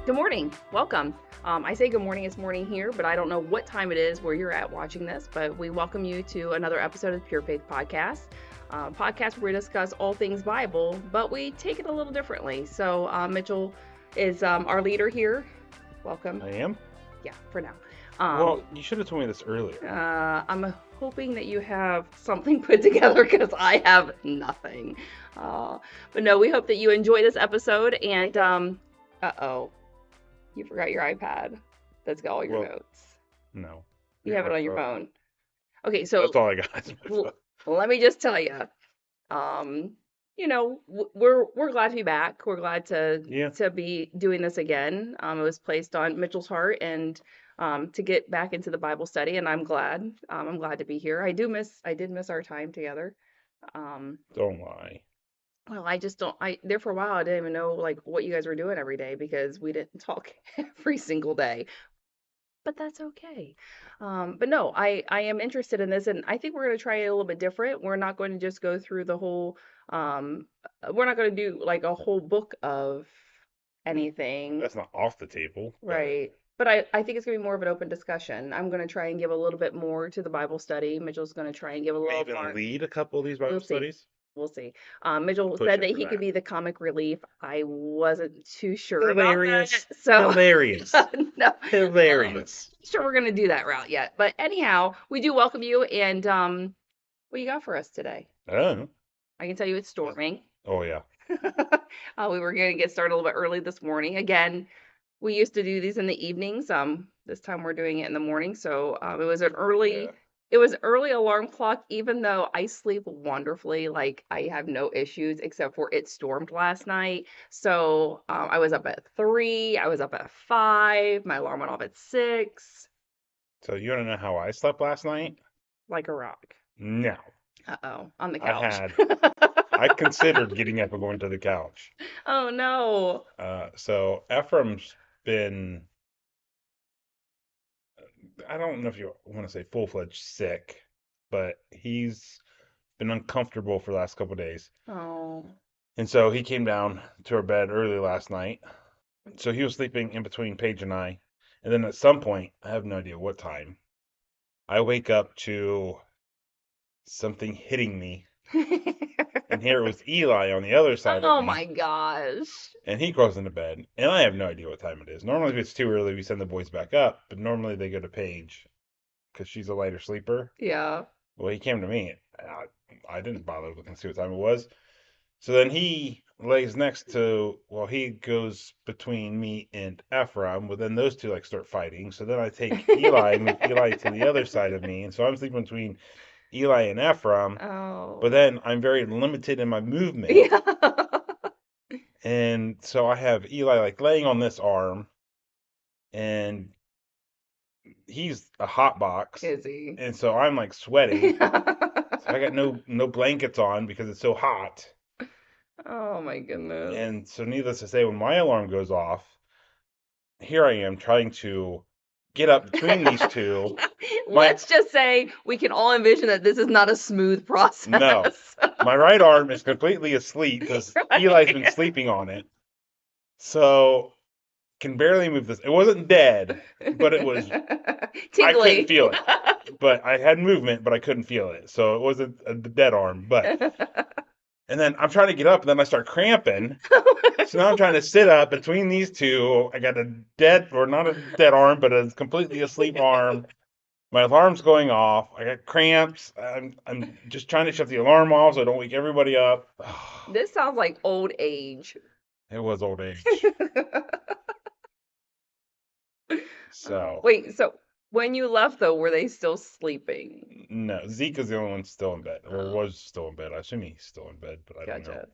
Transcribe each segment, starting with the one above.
Good morning. Welcome. I say good morning, it's morning here, but I don't know what time it is where you're at watching this, but we welcome you to another episode of the Pure Faith Podcast. Podcast where we discuss all things Bible, but we take it a little differently. So Mitchell is our leader here. Welcome. I am? Yeah, for now. Well, you should have told me this earlier. I'm hoping that you have something put together because I have nothing. But no, we hope that you enjoy this episode and uh-oh. You forgot your iPad. That's got all your notes. No. You have it on your phone. Okay, so that's all I got. Let me just tell you. We're glad to be back. We're glad to be doing this again. It was placed on Mitchell's heart and to get back into the Bible study, and I'm glad. I'm glad to be here. I did miss our time together. Don't lie. Well, there for a while, I didn't even know like what you guys were doing every day because we didn't talk every single day, but that's okay. But no, I am interested in this and I think we're going to try it a little bit different. We're not going to just go through the whole, we're not going to do like a whole book of anything. That's not off the table. Right. But I think it's going to be more of an open discussion. I'm going to try and give a little bit more to the Bible study. Mitchell's going to try and give a little more. Lead a couple of these Bible studies? We'll see. Mitchell said that he could be the comic relief. I wasn't too sure Hilarious. about that. So hilarious. No. Hilarious. Sure, we're gonna do that route yet. But anyhow, we do welcome you. And what you got for us today? I can tell you it's storming. Oh yeah. We were gonna get started a little bit early this morning. Again, we used to do these in the evenings. This time we're doing it in the morning. So it was an early. Yeah. It was early alarm clock, even though I sleep wonderfully. Like I have no issues except for it stormed last night. So I was up at 3. I was up at 5. My alarm went off at 6. So you want to know how I slept last night? Like a rock. No. Uh-oh. On the couch. I considered getting up and going to the couch. Oh no. So Ephraim's been, I don't know if you want to say full-fledged sick, but he's been uncomfortable for the last couple of days. Oh. And so he came down to our bed early last night. So he was sleeping in between Paige and I. And then at some point, I have no idea what time, I wake up to something hitting me. And here it was Eli on the other side of me. Oh my gosh. And he crawls into bed. And I have no idea what time it is. Normally, if it's too early, we send the boys back up. But normally they go to Paige because she's a lighter sleeper. Yeah. Well, he came to me. I didn't bother looking to see what time it was. So then he lays next to, well, he goes between me and Ephraim. Well, then those two like start fighting. So then I take Eli and move Eli to the other side of me. And so I'm sleeping between Eli and Ephraim. Oh. But then I'm very limited in my movement. Yeah. And so I have Eli like laying on this arm. And he's a hot box. Is he? And so I'm like sweating. So I got no blankets on because it's so hot. Oh my goodness. And so needless to say, when my alarm goes off, here I am trying to get up between these two. Let's just say we can all envision that this is not a smooth process. No. My right arm is completely asleep because right. Eli's been sleeping on it. So can barely move this. It wasn't dead, but it was tingly. I couldn't feel it. But I had movement, but I couldn't feel it. So it wasn't a dead arm, but and then I'm trying to get up, and then I start cramping. So now I'm trying to sit up between these two. I got a dead, or not a dead arm, but a completely asleep arm. My alarm's going off. I got cramps. I'm just trying to shut the alarm off so I don't wake everybody up. This sounds like old age. It was old age. So wait, so when you left though, were they still sleeping? No, Zeke is the only one still in bed, or was still in bed. I assume he's still in bed, but I don't know.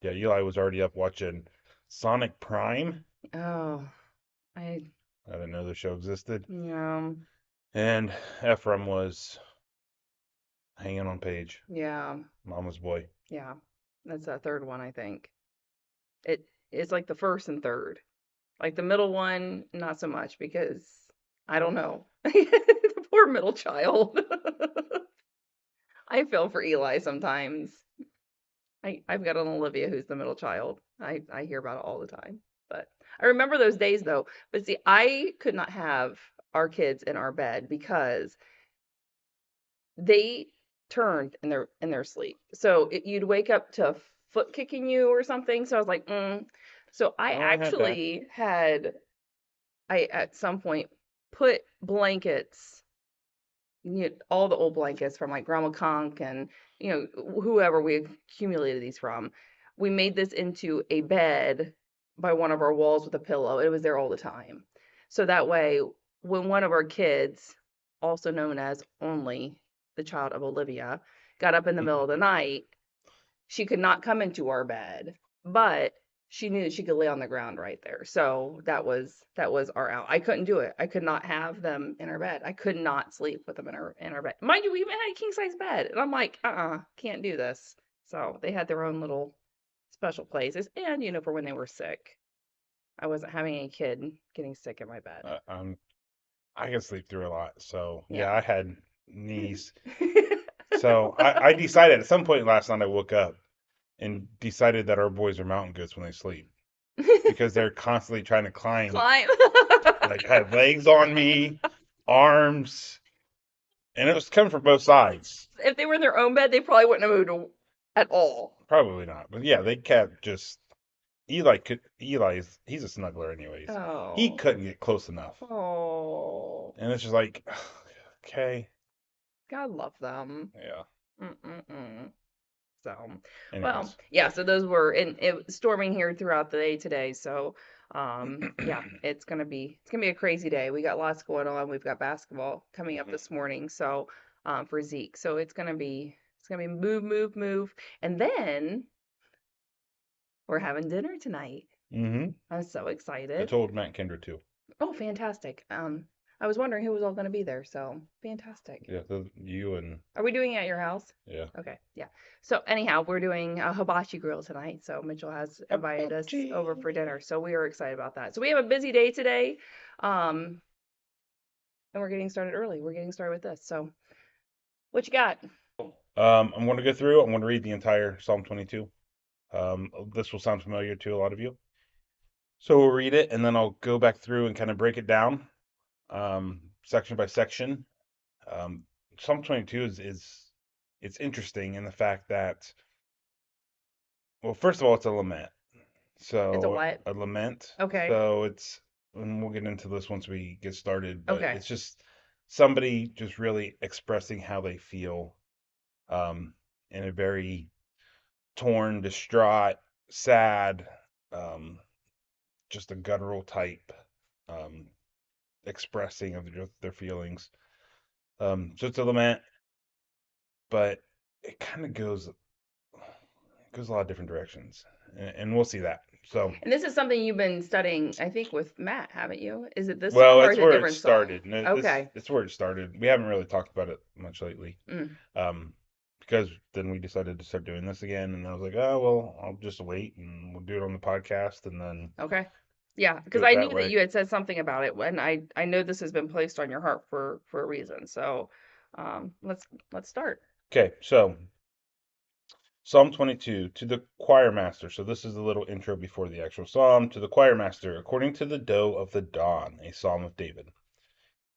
Yeah, Eli was already up watching Sonic Prime. Oh, I didn't know the show existed. Yeah. And Ephraim was hanging on Paige. Yeah. Mama's boy. Yeah, that's that third one, I think. It's like the first and third. Like the middle one, not so much because I don't know. The poor middle child. I feel for Eli sometimes. I've got an Olivia who's the middle child. I hear about it all the time. But I remember those days though. But see, I could not have our kids in our bed because they turned in their sleep. So you'd wake up to a foot kicking you or something. So I was like, So I Oh, I had that. actually had I at some point put blankets, all the old blankets from like Grandma Conk and whoever we accumulated these from. We made this into a bed by one of our walls with a pillow. It was there all the time. So that way, when one of our kids, also known as only the child of Olivia, got up in the middle of the night, she could not come into our bed, but she knew that she could lay on the ground right there. So that was our out. I couldn't do it. I could not have them in our bed. I could not sleep with them in our bed. Mind you, we even had a king size bed, and I'm like, can't do this. So they had their own little special places, and for when they were sick. I wasn't having a kid getting sick in my bed. Uh, um, I can sleep through a lot. So yeah, Yeah. I had knees. So I decided at some point last night I woke up and decided that our boys are mountain goats when they sleep because they're constantly trying to climb. Climb. Like I had legs on me, arms, and it was coming from both sides. If they were in their own bed, they probably wouldn't have moved at all. Probably not, but yeah, they kept just he's a snuggler anyways. He Oh. couldn't get close enough, Oh. and it's just like, okay, God love them. yeah. Mm-mm-mm. So, well, Anyways, yeah, so those were and it was storming here throughout the day today. So, yeah, it's gonna be a crazy day. We got lots going on. We've got basketball coming up hmm this morning, so for Zeke. So it's gonna be move, move, move. And then we're having dinner tonight. hmm I'm so I excited. told Matt Kendra too. Oh, fantastic. I was wondering who was all gonna be there, so fantastic. Yeah, you and Are we doing it at your house? yeah. Okay, yeah. So anyhow, we're doing a hibachi grill tonight. So Mitchell has invited us over for Apache. dinner. So we are excited about that. So we have a busy day today. Um, and we're getting started early. We're getting started with this. So what you got? I'm going to go through. I'm going to read the entire Psalm 22. This will sound familiar to a lot of you. So we'll read it, and then I'll go back through and kind of break it down, section by section. Um, Psalm 22 is it's interesting in the fact that, well, first of all, it's a lament. It's a So what? a lament. Okay. So it's, and we'll get into this once we get started, but Okay. it's just somebody just really expressing how they feel, in a very torn, distraught, sad, um, just a guttural type, um, expressing of their feelings. So it's a lament, but it kind of goes a lot of different directions, and we'll see that. So, And this is something you've been studying, I think, with Matt, haven't you? Is it this well, psalm or that's is it a where it different psalm? started. No, this Okay. that's where it started. We haven't really talked about it much lately, Mm, um, because then we decided to start doing this again, and I was like, oh well, I'll just wait and we'll do it on the podcast, and then okay. Yeah, do because it I that knew that way. you had said something about it when I know this has been placed on your heart for a reason. So, let's start. Okay, so Psalm 22 to the choir master. So this is a little intro before the actual psalm. To the choir master, according to the doe of the dawn, a psalm of David.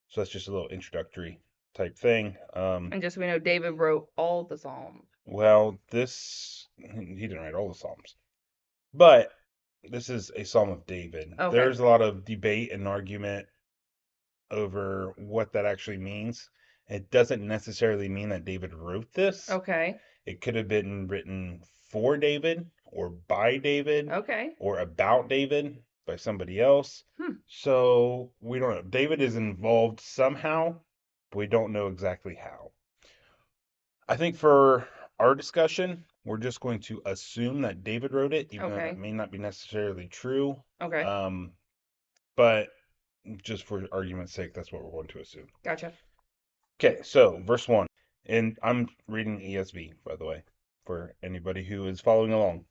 So that's just a little introductory type thing. And just so we know, David wrote all the Psalms. Well, this he didn't write all the psalms, but this is a psalm of David. Okay. There's a lot of debate and argument over what that actually means. It doesn't necessarily mean that David wrote this. Okay. It could have been written for David or by David Okay. or about David by somebody else. Hmm. So we don't know. David is involved somehow, but we don't know exactly how. I think for our discussion, we're just going to assume that David wrote it, even though that Okay. may not be necessarily true. Okay. Um, but just for argument's sake, that's what we're going to assume. Gotcha. Okay, so verse 1. And I'm reading ESV, by the way, for anybody who is following along.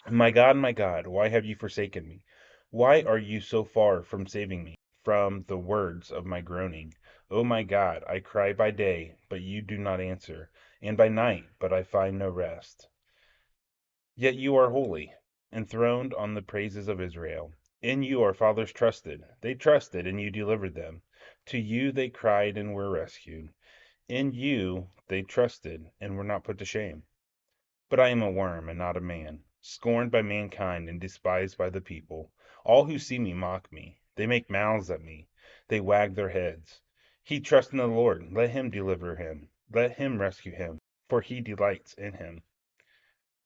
My God, why have you forsaken me? Why are you so far from saving me from the words of my groaning? O my God, I cry by day, but you do not answer, and by night, but I find no rest. Yet you are holy, enthroned on the praises of Israel. In you our fathers trusted. They trusted, and you delivered them. To you they cried and were rescued. In you they trusted and were not put to shame. But I am a worm and not a man, scorned by mankind and despised by the people. All who see me mock me. They make mouths at me. They wag their heads. He trusts in the Lord. Let him deliver him. Let him rescue him, for he delights in him.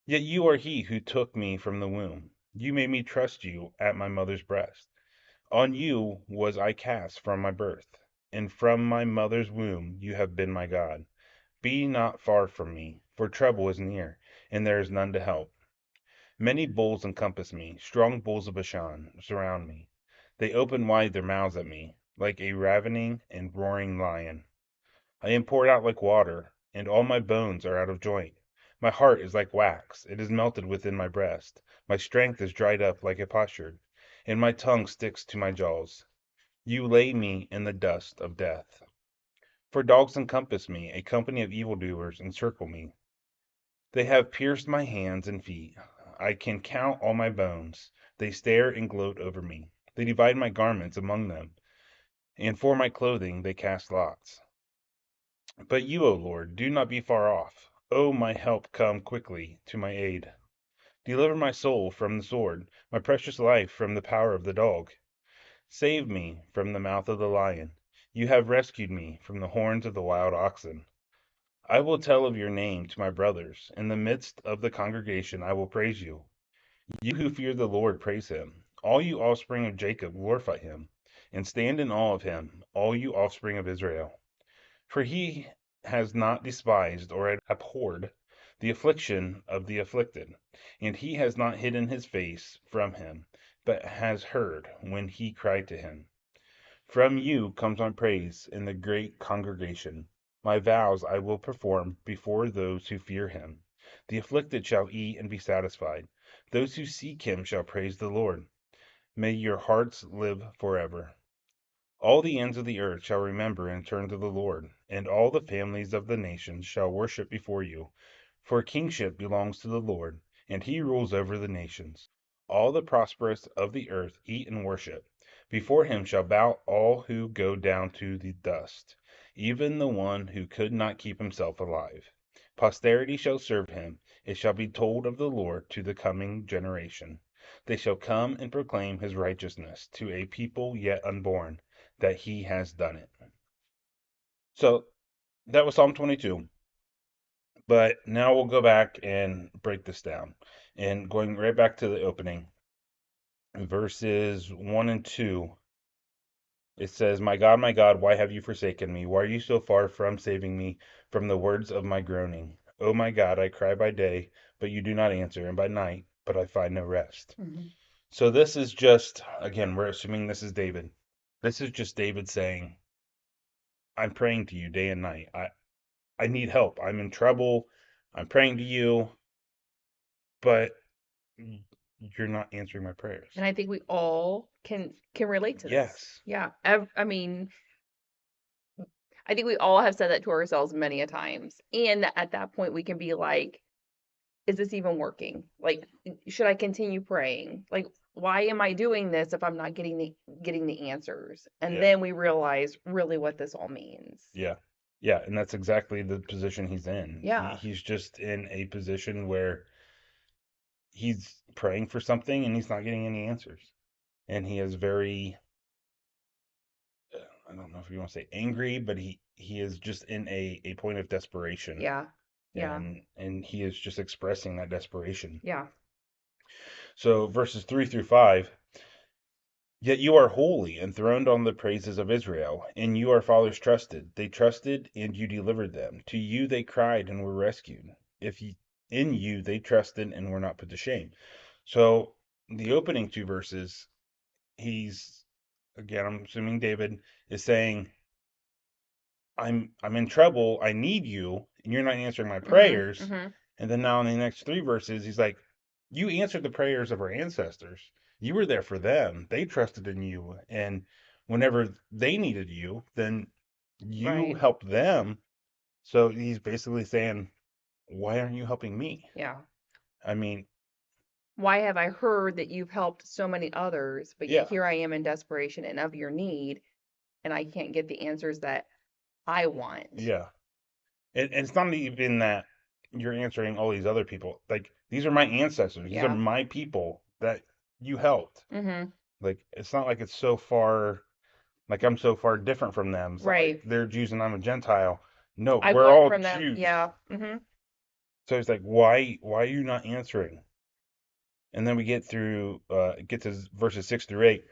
Yet you are he who took me from the womb. You made me trust you at my mother's breast. On you was I cast from my birth, and from my mother's womb you have been my God. Be not far from me, for trouble is near, and there is none to help. Many bulls encompass me, strong bulls of Bashan surround me. They open wide their mouths at me, like a ravening and roaring lion. I am poured out like water, and all my bones are out of joint. My heart is like wax, it is melted within my breast. My strength is dried up like a potsherd, and my tongue sticks to my jaws. You lay me in the dust of death. For dogs encompass me, a company of evildoers encircle me. They have pierced my hands and feet. I can count all my bones. They stare and gloat over me. They divide my garments among them, and for my clothing they cast lots. But you, O Lord, do not be far off. O my help, come quickly to my aid. Deliver my soul from the sword, my precious life from the power of the dog. Save me from the mouth of the lion. You have rescued me from the horns of the wild oxen. I will tell of your name to my brothers. In the midst of the congregation I will praise you. You who fear the Lord, praise him. All you offspring of Jacob, glorify him, and stand in awe of him, all you offspring of Israel. For he has not despised or abhorred the affliction of the afflicted, and he has not hidden his face from him, but has heard when he cried to him. From you comes my praise in the great congregation. My vows I will perform before those who fear him. The afflicted shall eat and be satisfied. Those who seek him shall praise the Lord. May your hearts live forever. All the ends of the earth shall remember and turn to the Lord, and all the families of the nations shall worship before you. For kingship belongs to the Lord, and he rules over the nations. All the prosperous of the earth eat and worship. Before him shall bow all who go down to the dust, even the one who could not keep himself alive. Posterity shall serve him. It shall be told of the Lord to the coming generation. They shall come and proclaim his righteousness to a people yet unborn, that he has done it. So that was Psalm 22. But now we'll go back and break this down. And going right back to the opening, verses 1 and 2, it says, my God, why have you forsaken me? Why are you so far from saving me from the words of my groaning? Oh my God, I cry by day, but you do not answer, and by night, but I find no rest. Mm-hmm. So this is just, again, we're assuming this is David. This is just David saying, I'm praying to you day and night. I need help. I'm in trouble. I'm praying to you, but you're not answering my prayers. And I think we all can relate to this. Yes. Yeah. I mean, I think we all have said that to ourselves many a times. And at that point we can be like, is this even working? Like, should I continue praying? Like, why am I doing this if I'm not getting the answers? And Yeah. then we realize really what this all means. Yeah. Yeah. And that's exactly the position he's in. Yeah. He's just in a position where he's praying for something and he's not getting any answers. And he is very, I don't know if you want to say angry, but he is just in a point of desperation. Yeah. Yeah. And he is just expressing that desperation. Yeah. So verses 3 through 5. Yet you are holy, enthroned on the praises of Israel. In you our fathers trusted. They trusted, and you delivered them. To you they cried and were rescued. If you, in you they trusted and were not put to shame. So the opening two verses, he's again, I'm assuming David is saying, I'm in trouble. I need you, and you're not answering my Mhm. prayers. Mhm. And then now in the next three verses, he's like, you answered the prayers of our ancestors. You were there for them. They trusted in you. And whenever they needed you, then you Right. helped them. So he's basically saying, why aren't you helping me? Yeah. I mean, Why have I heard that you've helped so many others, but yet Yeah, here I am in desperation and of your need, and I can't get the answers that I want? yeah. And it's not even that you're answering all these other people. Like, these are my ancestors. These are Yeah. my people that you helped. Mm-hmm. Like, it's not like it's so far, like I'm so far different from them. It's not like Right. they're Jews and I'm a Gentile. No, I've we're learned all from them. Jews. Yeah. Mm-hmm. So it's like, why are you not answering? And then we get to verses 6 through 8.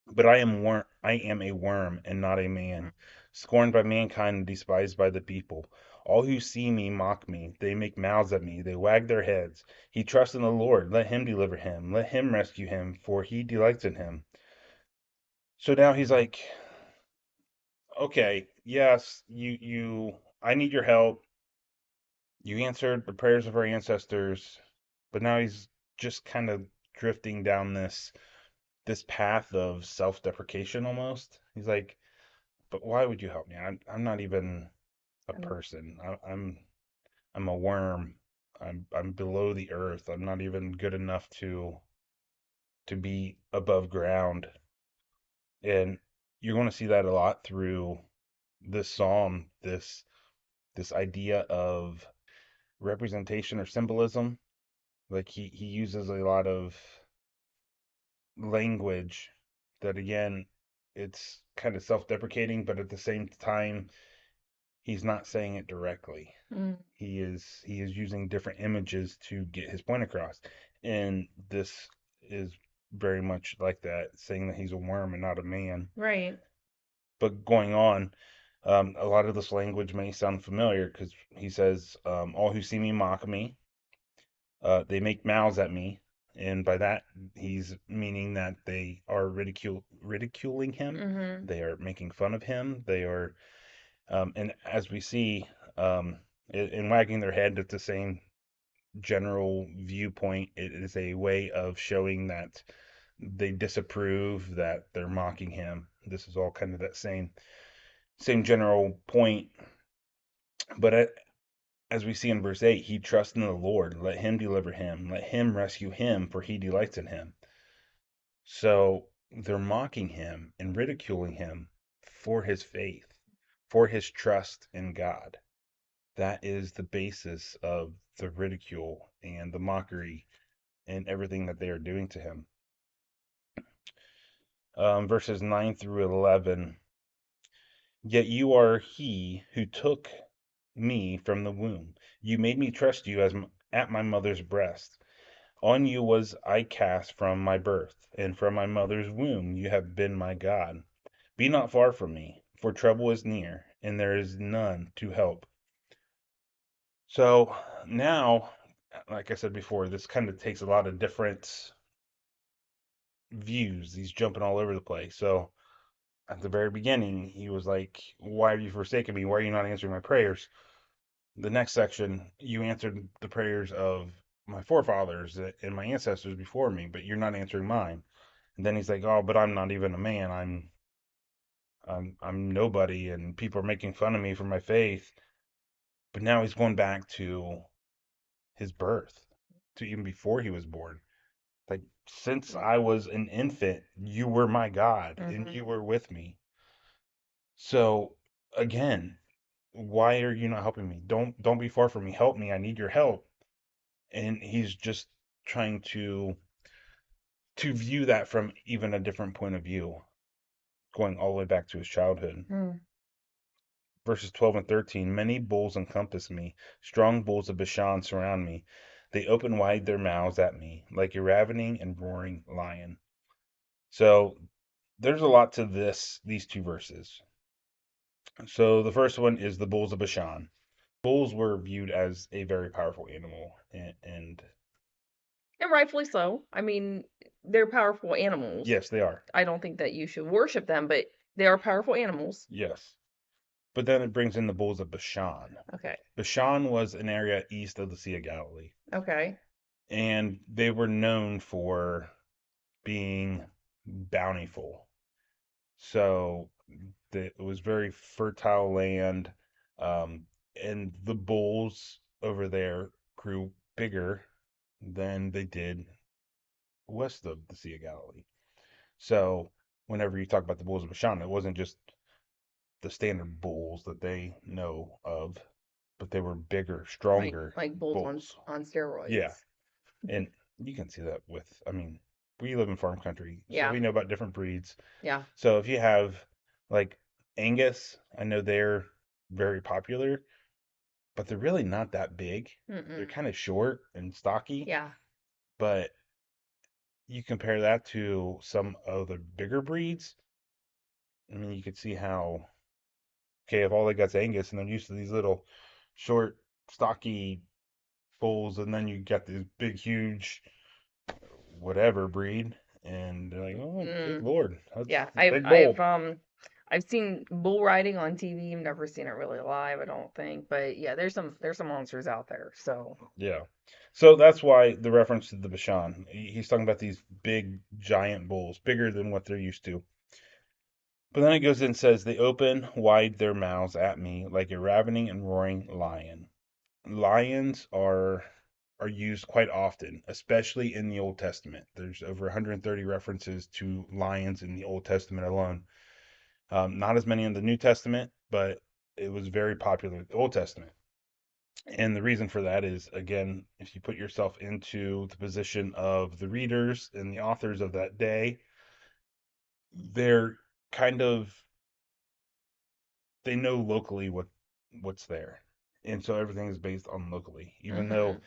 But I am a worm and not a man, scorned by mankind and despised by the people. All who see me mock me. They make mouths at me. They wag their heads. He trusts in the Lord. Let him deliver him. Let him rescue him, for he delights in him. So now he's like, okay, yes, I need your help. You answered the prayers of our ancestors, but now he's just kind of drifting down this path of self-deprecation almost. He's like, but why would you help me? I'm not even a Um, person. I'm a worm. I'm below the earth. I'm not even good enough to be above ground. And you're going to see that a lot through this psalm, this idea of representation or symbolism. Like he uses a lot of language that again, it's kind of self-deprecating, but at the same time, he's not saying it directly. mm, He is using different images to get his point across. And this is very much like that, saying that he's a worm and not a man. right. But going on, a lot of this language may sound familiar because he says, all who see me mock me, they make mouths at me. And by that, he's meaning that they are ridiculing him. Mm-hmm. They are making fun of him. They are, and as we see, in wagging their head at the same general viewpoint, it is a way of showing that they disapprove, that they're mocking him. This is all kind of that same general point. But as we see in verse 8, he trusts in the Lord. Let him deliver him. Let him rescue him, for he delights in him. So they're mocking him and ridiculing him for his faith, for his trust in God. That is the basis of the ridicule and the mockery and everything that they are doing to him. Verses 9 through 11. Yet you are he who took me from the womb. You made me trust you at my mother's breast. On you was I cast from my birth, and from my mother's womb you have been my God. Be not far from me, for trouble is near, and there is none to help. So now, like I said before, this kind of takes a lot of different views. He's jumping all over the place. So at the very beginning, he was like, why have you forsaken me? Why are you not answering my prayers? The next section, you answered the prayers of my forefathers and my ancestors before me, but you're not answering mine. And then he's like, oh, but I'm not even a man. I'm nobody, and people are making fun of me for my faith. But now he's going back to his birth, to even before he was born. Like, since I was an infant, you were my God and Mm-hmm. you were with me. So again, why are you not helping me? Don't be far from me. Help me. I need your help. And he's just trying to view that from even a different point of view, going all the way back to his childhood. Mm. Verses 12 and 13. Many bulls encompass me, strong bulls of Bashan surround me. They open wide their mouths at me, like a ravening and roaring lion. So there's a lot to these two verses. So the first one is the bulls of Bashan. Bulls were viewed as a very powerful animal, and And rightfully so. I mean, they're powerful animals. yes, they are. I don't think that you should worship them, but they are powerful animals. Yes. But then it brings in the bulls of Bashan. Okay. Bashan was an area east of the Sea of Galilee, Okay. and they were known for being bountiful. So it was very fertile land, um, and the bulls over there grew bigger than they did west of the Sea of Galilee. So whenever you talk about the bulls of Bashan, it wasn't just the standard bulls that they know of, but they were bigger, stronger Like bulls bulls. on Yeah. steroids. And you can see that with, I mean, we live in farm country, so Yeah. we know about different breeds. Yeah. So if you have like Angus, I know they're very popular, but they're really not that big. They're Mm-mm. kind of short and stocky, Yeah. but you compare that to some of the bigger breeds, I mean, you could see how, okay, if all they got's Angus and they're used to these little short, stocky bulls, and then you got this big, huge, whatever breed, and they're like, oh, good Mm. Lord, that's Yeah. a big bull. I've seen bull riding on TV. I've never seen it really live, I don't think. But yeah, there's some monsters out there. So. Yeah. So that's why the reference to the Bashan. He's talking about these big, giant bulls, bigger than what they're used to. But then it goes and says, they open wide their mouths at me like a ravening and roaring lion. Lions are used quite often, especially in the Old Testament. There's over 130 references to lions in the Old Testament alone. Not as many in the New Testament, but it was very popular in the Old Testament. And the reason for that is, again, if you put yourself into the position of the readers and the authors of that day, they're kind of, they know locally what's there. And so everything is based on locally. Even though Hmm.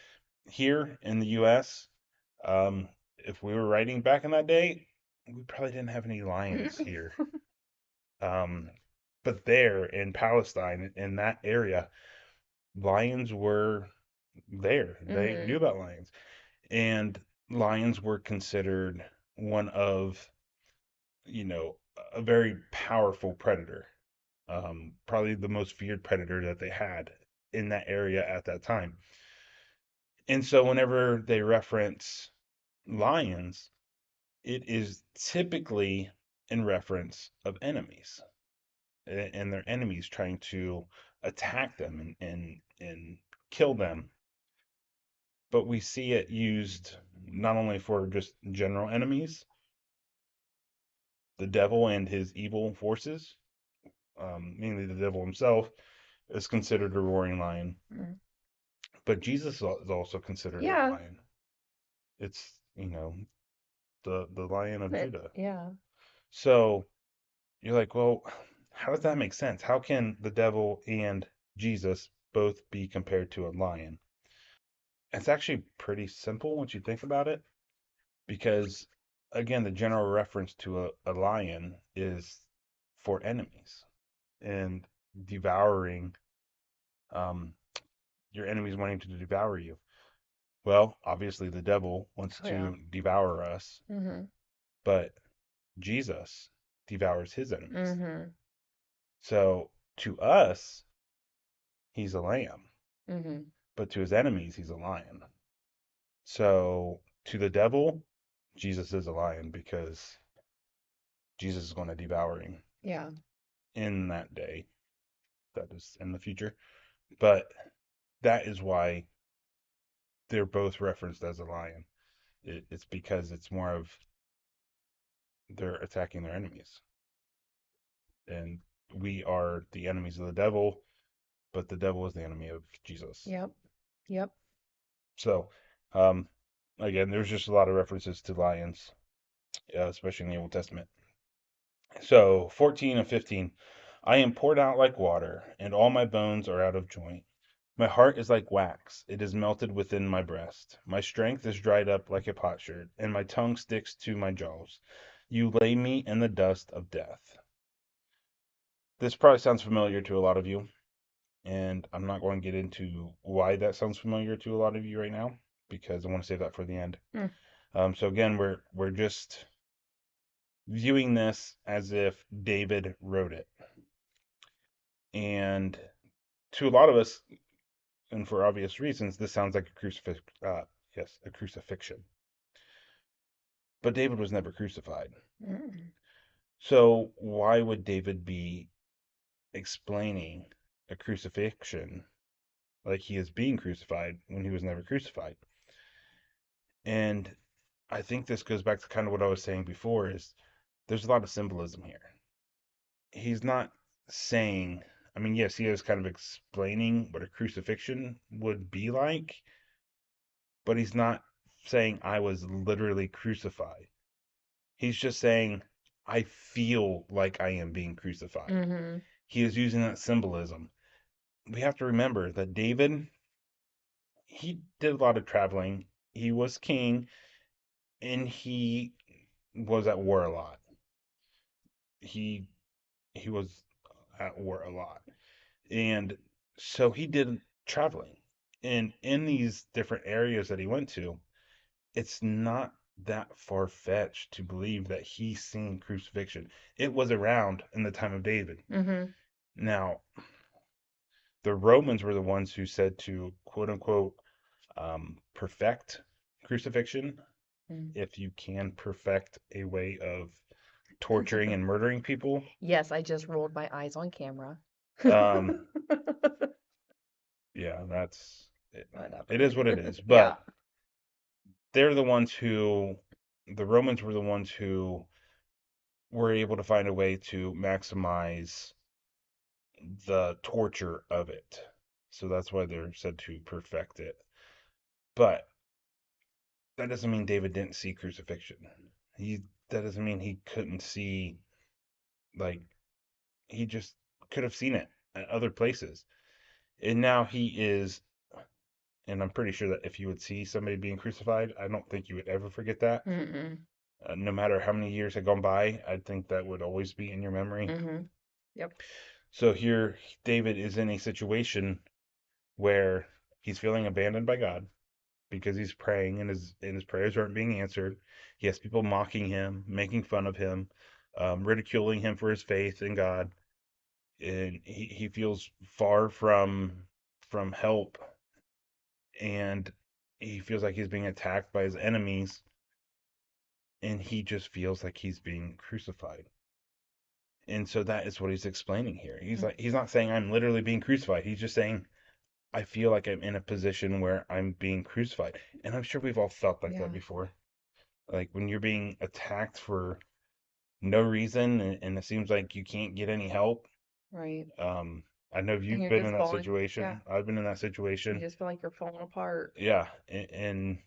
here in the US, if we were writing back in that day, we probably didn't have any lions here. Um, but there in Palestine, in that area, lions were there. They knew Hmm. about lions. And lions were considered one of, you know, a very powerful predator. Probably the most feared predator that they had in that area at that time. And so whenever they reference lions, it is typically in reference of enemies and their enemies trying to attack them and kill them. But we see it used not only for just general enemies, the devil and his evil forces, mainly the devil himself, is considered a roaring lion. But Jesus is also considered a Yeah. lion. It's, the lion of Judah. Yeah. So you're like, well, how does that make sense? How can the devil and Jesus both be compared to a lion? It's actually pretty simple once you think about it, because again, the general reference to a lion is for enemies and devouring, um, your enemies wanting to devour you. Well, obviously, the devil wants Oh yeah. to devour us, Hmm. but Jesus devours his enemies. Hmm. So to us, he's a lamb, Hmm. but to his enemies, he's a lion. So to the devil, Jesus is a lion because Jesus is going to devour him Yeah. in that day. That is in the future. But that is why they're both referenced as a lion. It's because it's more of they're attacking their enemies. And we are the enemies of the devil, but the devil is the enemy of Jesus. Yep. Yep. So, um, again, there's just a lot of references to lions, especially in the Old Testament. So, 14 and 15. I am poured out like water, and all my bones are out of joint. My heart is like wax, it is melted within my breast. My strength is dried up like a potsherd, and my tongue sticks to my jaws. You lay me in the dust of death. This probably sounds familiar to a lot of you, and I'm not going to get into why that sounds familiar to a lot of you right now because I want to save that for the end. Mm. So again, we're just viewing this as if David wrote it, and to a lot of us, and for obvious reasons, this sounds like a yes, a crucifixion. But David was never crucified. Mm. So why would David be explaining a crucifixion like he is being crucified when he was never crucified? And I think this goes back to kind of what I was saying before is there's a lot of symbolism here. He's not saying, I mean, yes, he is kind of explaining what a crucifixion would be like, but he's not saying I was literally crucified. He's just saying I feel like I am being crucified. Mm-hmm. He is using that symbolism. We have to remember that David, he did a lot of traveling. He was king and he was at war a lot. He he was at war a lot. And so he did traveling. And in these different areas that he went to, it's not that far fetched to believe that he's seen crucifixion. It was around in the time of David. Mm-hmm. Now, the Romans were the ones who said to quote unquote perfect crucifixion, Mm. if you can perfect a way of torturing and murdering people. Yes, I just rolled my eyes on camera. Um, yeah, that's it. It Whatever. is what it is. Yeah. But they're the ones who, the Romans were the ones who were able to find a way to maximize the torture of it. So that's why they're said to perfect it. But that doesn't mean David didn't see crucifixion. He that doesn't mean he couldn't see, like, he just could have seen it at other places. And now he is, and I'm pretty sure that if you would see somebody being crucified, I don't think you would ever forget that. Mm-mm. No matter how many years had gone by, I think that would always be in your memory. Mm-hmm. Yep. So here, David is in a situation where he's feeling abandoned by God because he's praying and his prayers aren't being answered. He has people mocking him, making fun of him, ridiculing him for his faith in God, and he feels far from help, and he feels like he's being attacked by his enemies, and he just feels like he's being crucified. And so that is what he's explaining here. He's not saying I'm literally being crucified. He's just saying I feel like I'm in a position where I'm being crucified. And I'm sure we've all felt like that Yeah. before. Like when you're being attacked for no reason and it seems like you can't get any help. Right. Um, I know And you've you're been in just that falling. Yeah. situation. I've been in that You situation. just feel like you're falling apart. Yeah, and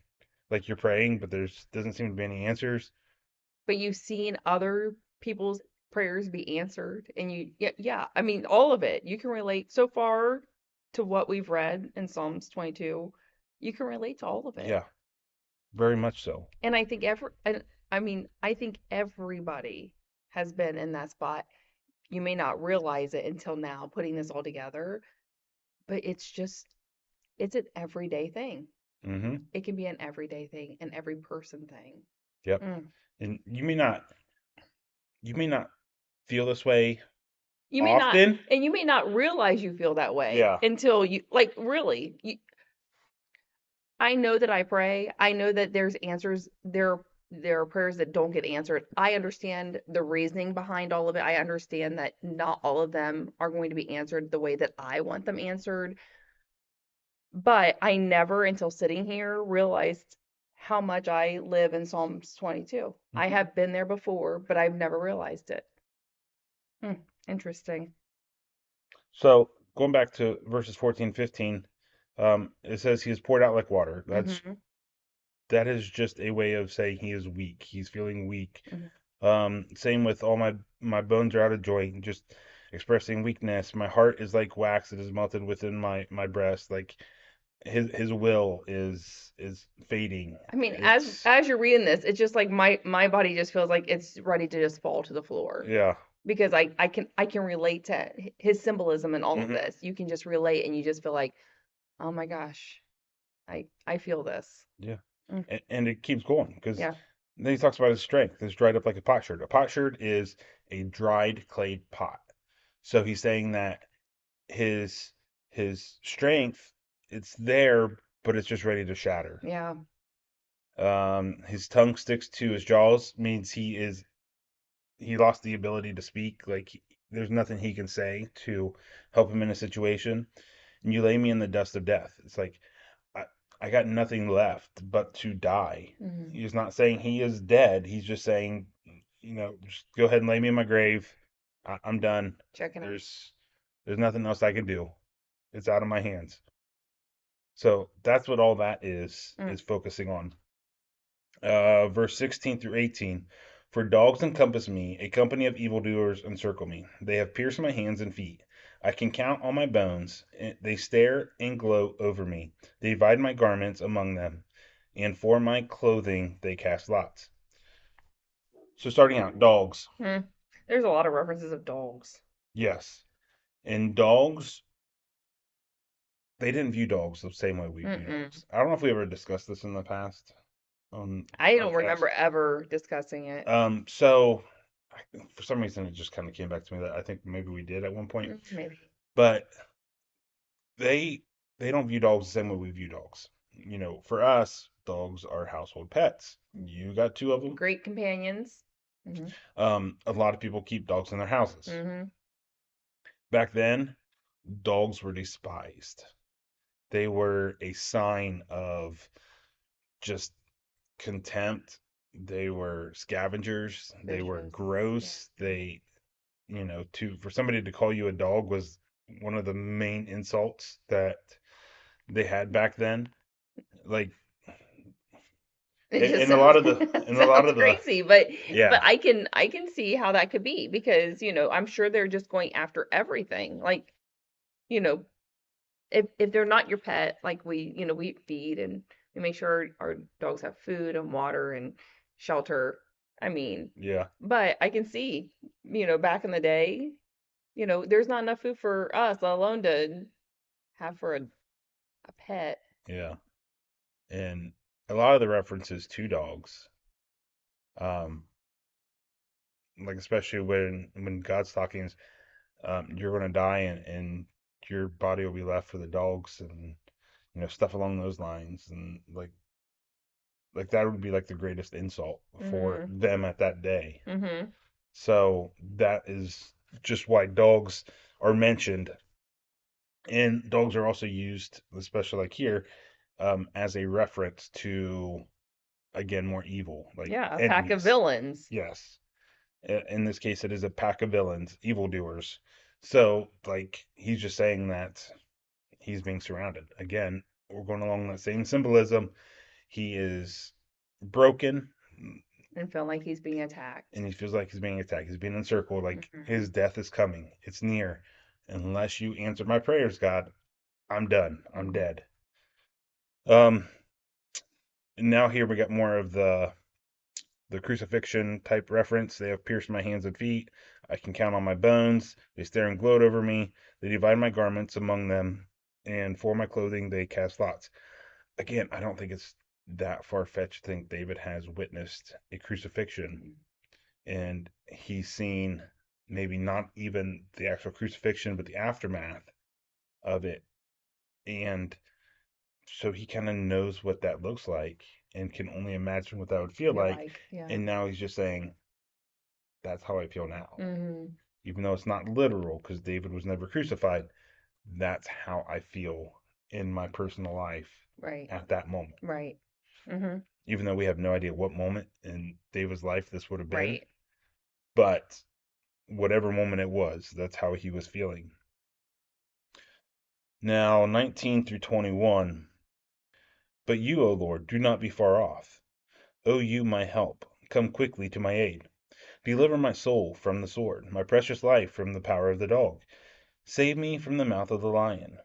like you're praying, but there's doesn't seem to be any answers. But you've seen other people's prayers be answered, and yeah, yeah, I mean, all of it. You can relate so far to what we've read in Psalms 22. You can relate to all of it. Yeah, very much so. And I mean, I think everybody has been in that spot. You may not realize it until now, putting this all together, but it's an everyday thing. Mm-hmm. It can be an everyday thing, an every person thing. Yep. Mm. And you may not feel this way You may not, often. and you may not realize you feel that way Yeah. until you, like, really. I know that I pray. I know that there's answers. There are prayers that don't get answered. I understand the reasoning behind all of it. I understand that not all of them are going to be answered the way that I want them answered. But I never, until sitting here, realized how much I live in Psalms 22. I Mm-hmm. have been there before, but I've never realized it. Hmm, interesting. So going back to verses 14, 15, it says he is poured out like water. Hmm. That is just a way of saying he is weak. He's feeling weak. Hmm. Same with all my bones are out of joint, just expressing weakness. My heart is like wax; it is melted within my breast. Like his will is fading. I mean, as It's as you're reading this, it's just like my body just feels like it's ready to just fall to the floor yeah. because I can relate to his symbolism and all of Hmm. this. You can just relate and you just feel like, oh my gosh, I feel this. Yeah, Mm, and it keeps going because yeah. then he talks about his strength. It's dried up like a potsherd. A potsherd is a dried clay pot. So he's saying that his his strength, it's there, but it's just ready to shatter. Yeah. His tongue sticks to his jaws, means he lost the ability to speak. Like there's nothing he can say to help him in a situation. And you lay me in the dust of death. It's like I, I got nothing left but to die. Mm-hmm. He's not saying he is dead. He's just saying, just go ahead and lay me in my grave. I'm done. Checking out. There's nothing else I can do. It's out of my hands. So that's what all that is focusing on. Verse 16 through 18. For dogs encompass me, a company of evildoers encircle me. They have pierced my hands and feet. I can count on my bones. They stare and gloat over me. They divide my garments among them, and for my clothing they cast lots. So starting out, dogs. Hmm. There's a lot of references of dogs. Yes. And dogs, they didn't view dogs the same way we view Mm-mm. dogs. I don't know if we ever discussed this in the past on I the don't podcast. remember ever discussing it. So for some reason it just kind of came back to me that I think maybe we did at one point. Maybe. But they they don't view dogs the same way we view dogs. For us, dogs are household pets. You got two of them. Great companions. Mm-hmm. A lot of people keep dogs in their houses. Mm-hmm. Back then, dogs were despised. They were a sign of just contempt. They were scavengers. They were Vicious. gross. Yeah. To for somebody to call you a dog was one of the main insults that they had back then. Like, It just in a sounds lot of the, in a lot sounds of the, crazy, but yeah, I can see how that could be because, I'm sure they're just going after everything. Like, you know, if they're not your pet, like we feed and we make sure our dogs have food and water and shelter. I mean, yeah, but I can see, back in the day, there's not enough food for us, let alone to have for a pet. yeah, and a lot of the references to dogs, um, like especially when God's talking, is you're gonna die and your body will be left for the dogs and stuff along those lines, and like that would be like the greatest insult for Mhm. them at that day. Mhm. So that is just why dogs are mentioned, and dogs are also used, especially like here, as a reference to again more evil, like Yeah, a pack of enemies. villains. Yes, in this case, it is a pack of villains, evildoers. So like he's just saying that he's being surrounded. Again, we're going along that same symbolism. He is broken, And feel like he's being attacked. and he feels like he's being attacked. He's being encircled, like Mhm. his death is coming. It's near. Unless you answer my prayers, God, I'm done. I'm Mhm. dead. Um, and now here we got more of the crucifixion type reference. They have pierced my hands and feet. I can count on my bones. They stare and gloat over me. They divide my garments among them, and for my clothing they cast lots. Again, I don't think it's that far fetched to think David has witnessed a crucifixion and he's seen maybe not even the actual crucifixion, but the aftermath of it. And so he kind of knows what that looks like and can only imagine what that would feel like. Yeah. And now he's just saying, that's how I feel now. Mhm. Even though it's not literal because David was never crucified, that's how I feel in my personal life Right. at that moment. Right. Mhm. Even though we have no idea what moment in David's life this would have been, Right. but whatever moment it was, that's how he was feeling. Now, 19 through 21. But you, O Lord, do not be far off. O you, my help, come quickly to my aid. Deliver my soul from the sword, my precious life from the power of the dog. Save me from the mouth of the lion.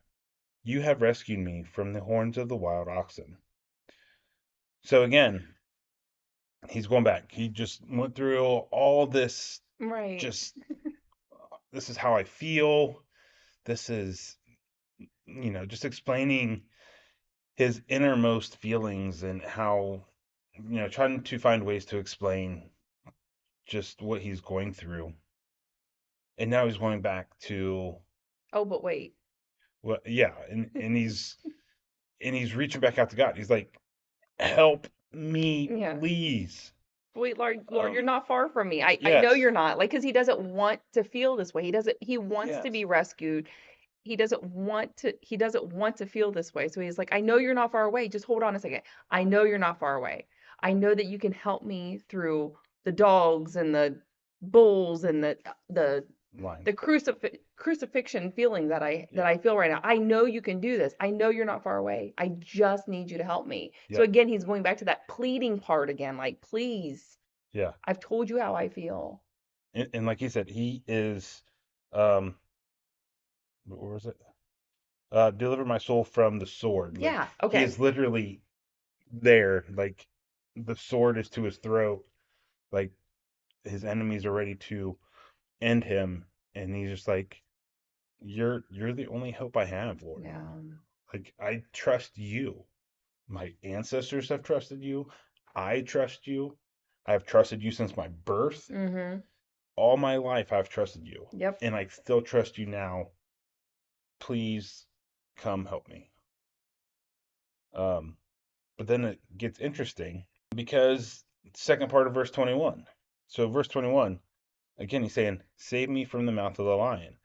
You have rescued me from the horns of the wild oxen. So again, he's going back. He just went through all this, Right. just, this is how I feel. This is, just explaining his innermost feelings and how, trying to find ways to explain just what he's going through. And now he's going back to Oh, but wait. what, yeah, and he's reaching back out to God. He's like, "Help me, Yeah. please." Wait, Lord, you're Um, not far from me. I know yes, you're not. Like, because he doesn't want to feel this way. He doesn't. He wants to yes, be rescued. he doesn't want to feel this way. So he's like, I know you're not far away. Just hold on a second. I know you're not far away. I know that you can help me through the dogs and the bulls and the Line. the crucifixion feeling that I feel right now. I know you can do this. I know you're not far away. I just need you to help me. So Yep. again, he's going back to that pleading part again, like, please, Yeah. I've told you how I feel. And like you said, he is, um, what was it? Deliver my soul from the sword. Like Yeah, he okay. is literally there. Like the sword is to his throat. Like his enemies are ready to end him, and he's just like, you're the only hope I have, Lord. Yeah. Like I trust you. My ancestors have trusted you. I trust you. I've trusted you since my birth. Mm-hmm. All my life I've trusted you. Yep. And I still trust you now. Please come help me. Um, but then it gets interesting because second part of verse 21. So verse 21, again he's saying, "Save me from the mouth of the lion."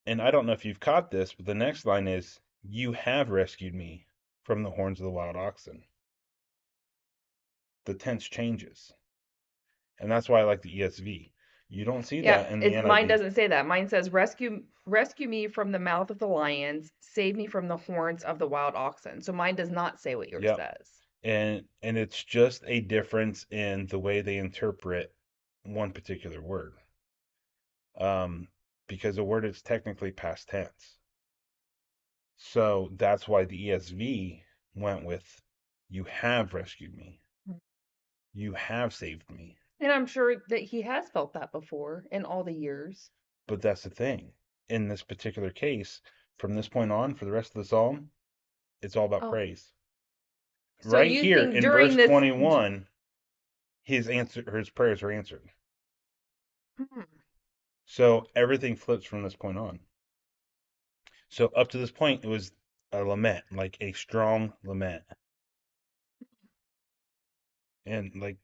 And I don't know if you've caught this, but the next line is, "You have rescued me from the horns of the wild oxen." The tense changes. And that's why I like the ESV. You don't see Yeah, that in the mine NIV. doesn't say that. Mine says rescue me from the mouth of the lions, save me from the horns of the wild oxen. So mine does not say what yours Yep. says. And it's just a difference in the way they interpret one particular word. Um, because the word is technically past tense. So that's why the ESV went with, "You have rescued me. You have saved me." And I'm sure that he has felt that before in all the years. But that's the thing. In this particular case, from this point on, for the rest of the psalm, it's all about Oh, praise. so Right you here think in during verse this 21, his prayers are answered. Hmm. So everything flips from this point on. So up to this point, it was a lament, like a strong lament. And like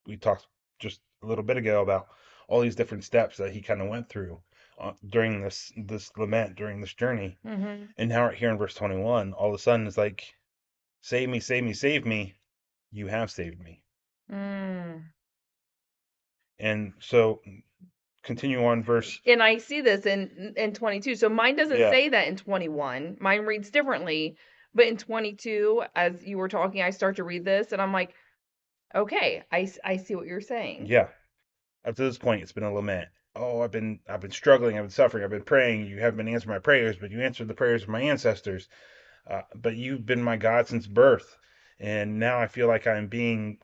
we talked just a little bit ago about all these different steps that he kind of went through during this lament, during this journey. Mm-hmm. And now right here in verse 21, all of a sudden it's like, "Save me, save me, save me. You have saved me." Mm. And so continue on verse. And I see this in 22. So mine doesn't Yeah. say that in 21. Mine reads differently. But in 22, as you were talking, I start to read this and I'm like, okay, I see what you're saying. Yeah. Up to this point, it's been a lament. "Oh, I've been struggling, I've been suffering, I've been praying. You haven't been answering my prayers, but you answered the prayers of my ancestors. But you've been my God since birth, and now I feel like I'm being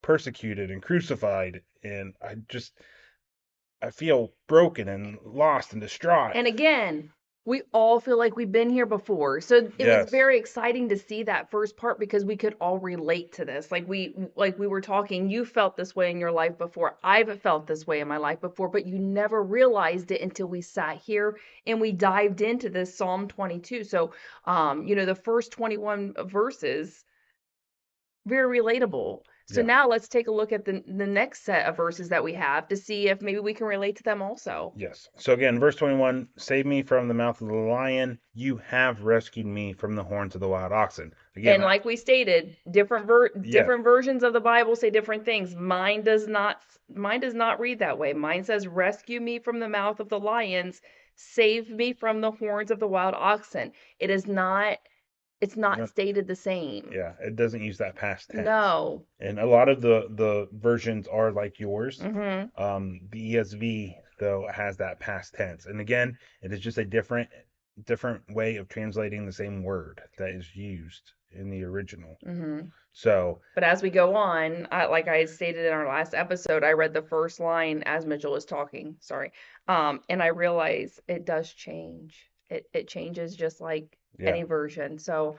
persecuted and crucified, and I feel broken and lost and distraught." And again, we all feel like we've been here before. So it was Yes. very exciting to see that first part because we could all relate to this. Like we were talking, you felt this way in your life before. I've felt this way in my life before, but you never realized it until we sat here and we dived into this Psalm 22. So the first 21 verses very relatable. So Yeah. now let's take a look at the next set of verses that we have to see if maybe we can relate to them also. Yes. So again, verse 21, "Save me from the mouth of the lion. You have rescued me from the horns of the wild oxen." Again, And like we stated, yeah, different versions of the Bible say different things. Mine does not read that way. Mine says, "Rescue me from the mouth of the lions, save me from the horns of the wild oxen." It is not it's not no, stated the same. yeah, it doesn't use that past tense. No. And a lot of the versions are like yours. Mhm. The ESV though has that past tense. And again, it is just a different way of translating the same word that is used in the original. Mhm. So, But as we go on, like I stated in our last episode, I read the first line as Mitchell was talking. Sorry, and I realize it does change. It changes just like yeah. any version. So,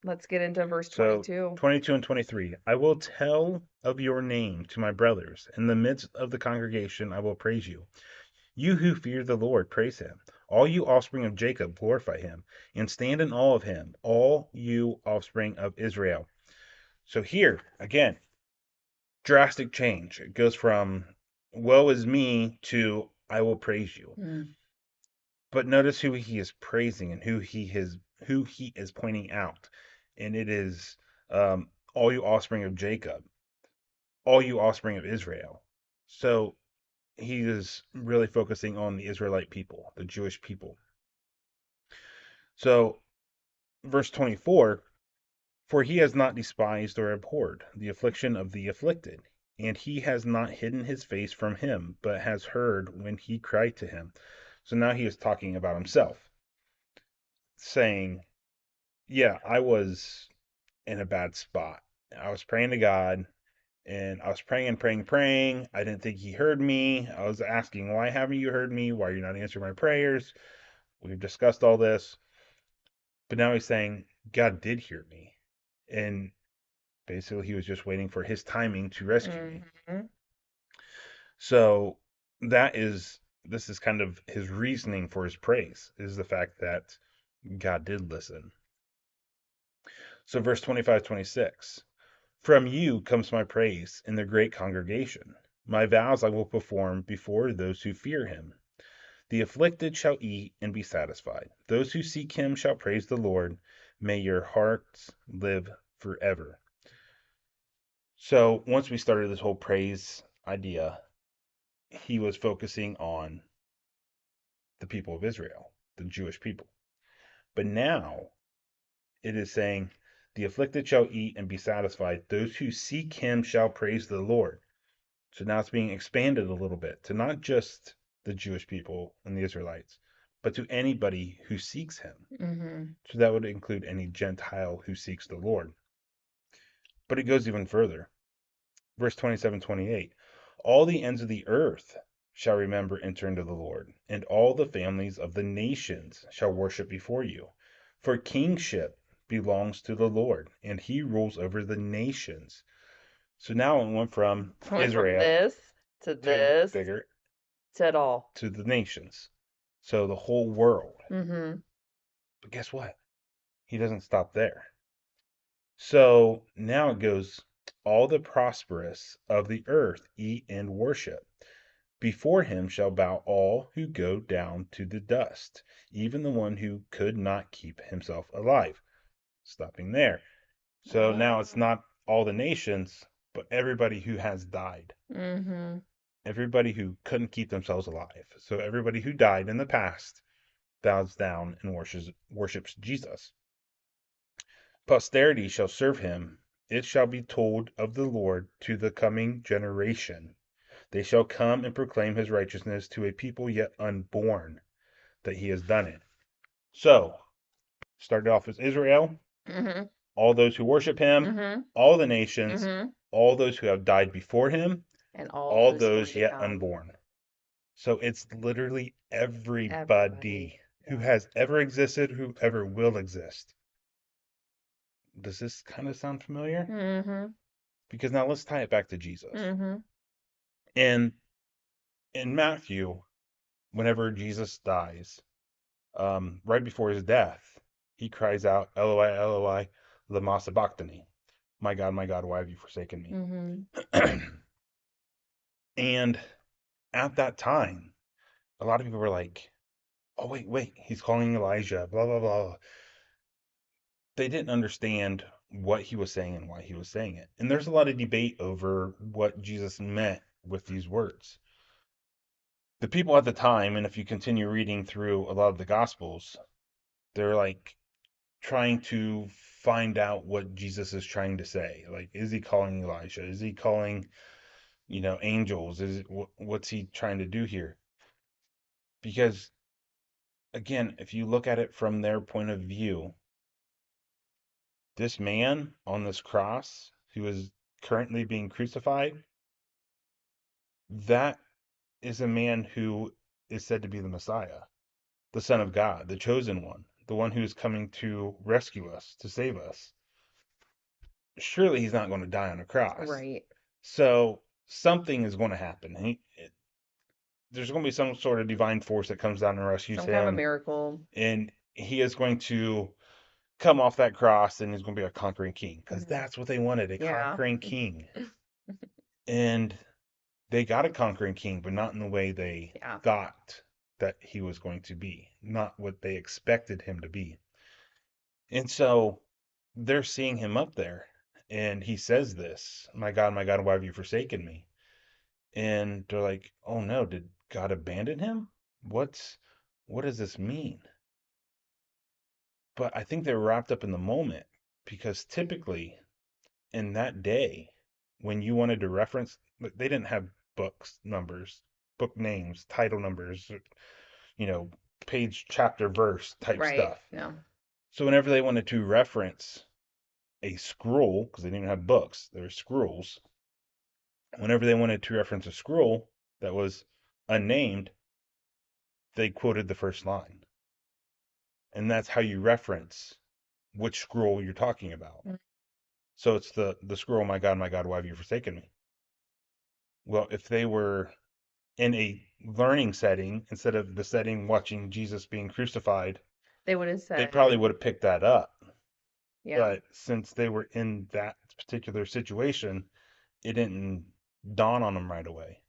let's get into verse So 22. 22 and 23. "I will tell of your name to my brothers. In the midst of the congregation, I will praise you. You who fear the Lord, praise him. All you offspring of Jacob, glorify him, and stand in awe of him, all you offspring of Israel." So here, again, drastic change. It goes from "woe is me" to "I will praise you." Mm. But notice who he is praising and who he is pointing out. And it is all you offspring of Jacob, all you offspring of Israel. So he is really focusing on the Israelite people, the Jewish people. So verse 24, for he has not despised or abhorred the affliction of the afflicted, and he has not hidden his face from him, but has heard when he cried to him. So now he is talking about himself, saying, yeah, I was in a bad spot. I was praying to God, and I was praying and praying, praying. I didn't think he heard me. I was asking, why haven't you heard me? Why are you not answering my prayers? We've discussed all this. But now he's saying, God did hear me. And basically, he was just waiting for his timing to rescue me. So this is kind of his reasoning for his praise, is the fact that God did listen. So verse 25, 26. From you comes my praise in the great congregation. My vows I will perform before those who fear him. The afflicted shall eat and be satisfied. Those who seek him shall praise the Lord. May your hearts live forever. So once we started this whole praise idea, he was focusing on the people of Israel, the Jewish people. But now it is saying, the afflicted shall eat and be satisfied. Those who seek him shall praise the Lord. So now it's being expanded a little bit to not just the Jewish people and the Israelites, but to anybody who seeks him. Mm-hmm. So that would include any Gentile who seeks the Lord. But it goes even further. Verse 27, 28. All the ends of the earth shall remember and turn to the Lord, and all the families of the nations shall worship before you. For kingship belongs to the Lord, and he rules over the nations. So now it went from Went from Israel this to this bigger to it all. to the nations. So the whole world. Mm-hmm. But guess what? He doesn't stop there. So now it goes, all the prosperous of the earth eat and worship. Before him shall bow all who go down to the dust, even the one who could not keep himself alive. Stopping there. So now it's not all the nations, but everybody who has died. Mm-hmm. Everybody who couldn't keep themselves alive. So everybody who died in the past bows down and worships Jesus. Posterity shall serve him. It shall be told of the Lord to the coming generation. They shall come and proclaim his righteousness to a people yet unborn, that he has done it. So, started off as Israel, Mm-hmm. all those who worship him, Mm-hmm. all the nations, Mm-hmm. all those who have died before him, And all all who's going those to yet come. unborn. So it's literally Everybody. everybody who has ever existed, who ever will exist. Does this kind of sound familiar? Mm-hmm. Because now let's tie it back to Jesus. Mm-hmm. And in Matthew, whenever Jesus dies, right before his death, he cries out, Eloi, Eloi, lama sabachthani. My God, why have you forsaken me? Mm-hmm. And at that time, a lot of people were like, oh, wait, he's calling Elijah, blah, blah, blah. They didn't understand what he was saying and why he was saying it. And there's a lot of debate over what Jesus meant with these words. The people at the time, and if you continue reading through a lot of the Gospels, they're like trying to find out what Jesus is trying to say. Like, is he calling Elijah? Is he calling, angels? What's he trying to do here? Because again, if you look at it from their point of view, this man on this cross who is currently being crucified, that is a man who is said to be the Messiah, the Son of God, the chosen one, the one who is coming to rescue us, to save us. Surely he's not going to die on a cross. Right. So something is going to happen. There's going to be some sort of divine force that comes down and rescues Some kind of a him, miracle. and he is going to come off that cross and he's going to be a conquering king, because Mm-hmm. that's what they wanted, a Yeah. conquering king. And they got a conquering king, but not in the way they Yeah. thought that he was going to be, not what they expected him to be. And so they're seeing him up there, and he says this, my God, why have you forsaken me? And they're like, oh no, did God abandon him? What's what does this mean? But I think they were wrapped up in the moment because typically in that day, when you wanted to reference, they didn't have books, numbers, book names, title numbers, you know, page, chapter, verse type Right. stuff. Yeah. So whenever they wanted to reference a scroll, because they didn't have books, there were scrolls. Whenever they wanted to reference a scroll that was unnamed, they quoted the first line. And that's how you reference which scroll you're talking about. Mm. So it's the scroll, my God, why have you forsaken me? Well, if they were in a learning setting instead of the setting watching Jesus being crucified, They would have they probably said, would have picked that up. yeah. But since they were in that particular situation, it didn't dawn on them right away.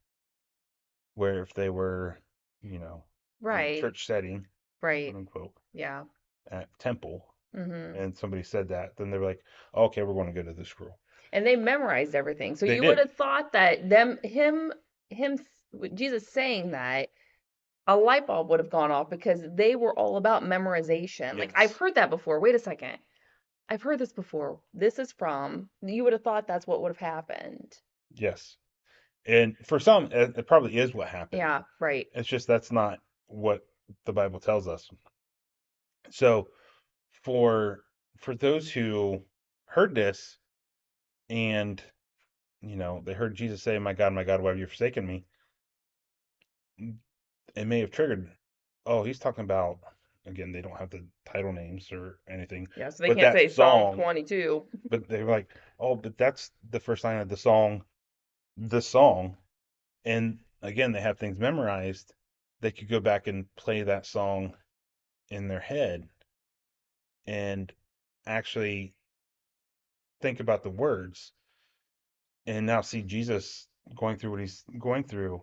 Where if they were, you know, in a Right. church setting, quote Right. unquote, Yeah. at temple, Hmm. and somebody said that, then they were like, okay, we're going to go to the scroll. And they memorized everything. So They you would did. have thought that Jesus saying that a light bulb would have gone off because they were all about memorization. Like, I've Yes. heard that before. Wait a second. I've heard this before. This is from, you would have thought that's what would have happened. Yes. And for some, it probably is what happened. Yeah, right. It's just that's not what the Bible tells us. So for for those who heard this and they heard Jesus say, my God, why have you forsaken me? It may have triggered, oh, he's talking about, again, they don't have the title names or anything, Yeah, so they but can't that say Psalm song, 22. but they were like, oh, but that's the first line of the song. And again, they have things memorized. They could go back and play that song in their head and actually think about the words and now see Jesus going through what he's going through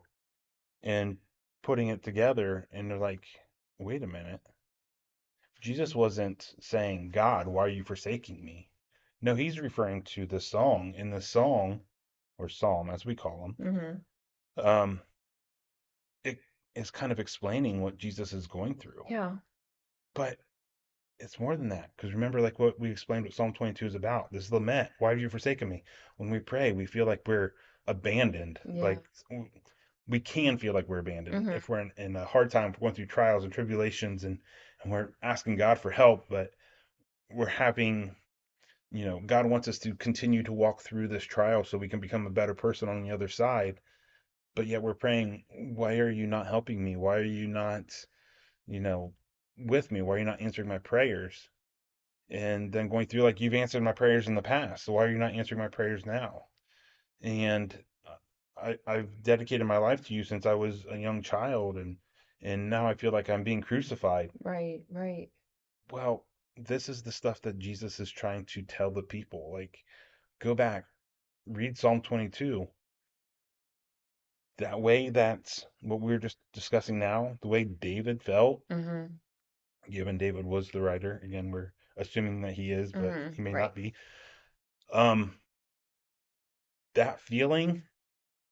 and putting it together. And they're like, wait a minute. Jesus wasn't saying, God, why are you forsaking me? No, he's referring to the song. In the song, or psalm as we call Hmm. them, it is kind of explaining what Jesus is going through. Yeah, But it's more than that. Because remember, like what we explained what Psalm 22 is about. This lament. Why have you forsaken me? When we pray, we feel like we're abandoned. yeah. Like we can feel like we're abandoned Hmm. if we're in a hard time, going through trials and tribulations, and we're asking God for help, but we're having, God wants us to continue to walk through this trial so we can become a better person on the other side. But yet we're praying, why are you not helping me? Why are you not, you know, with me? Why are you not answering my prayers? And then going through, like, you've answered my prayers in the past, so why are you not answering my prayers now? And I've dedicated my life to you since I was a young child, and now I feel like I'm being crucified. Right, right. Well, this is the stuff that Jesus is trying to tell the people. Like, go back, read Psalm 22. That way, that's what we were just discussing now, the way David felt, Hmm. given David was the writer. Again, we're assuming that he is, but Hmm. he may Right. not be. Um, that feeling,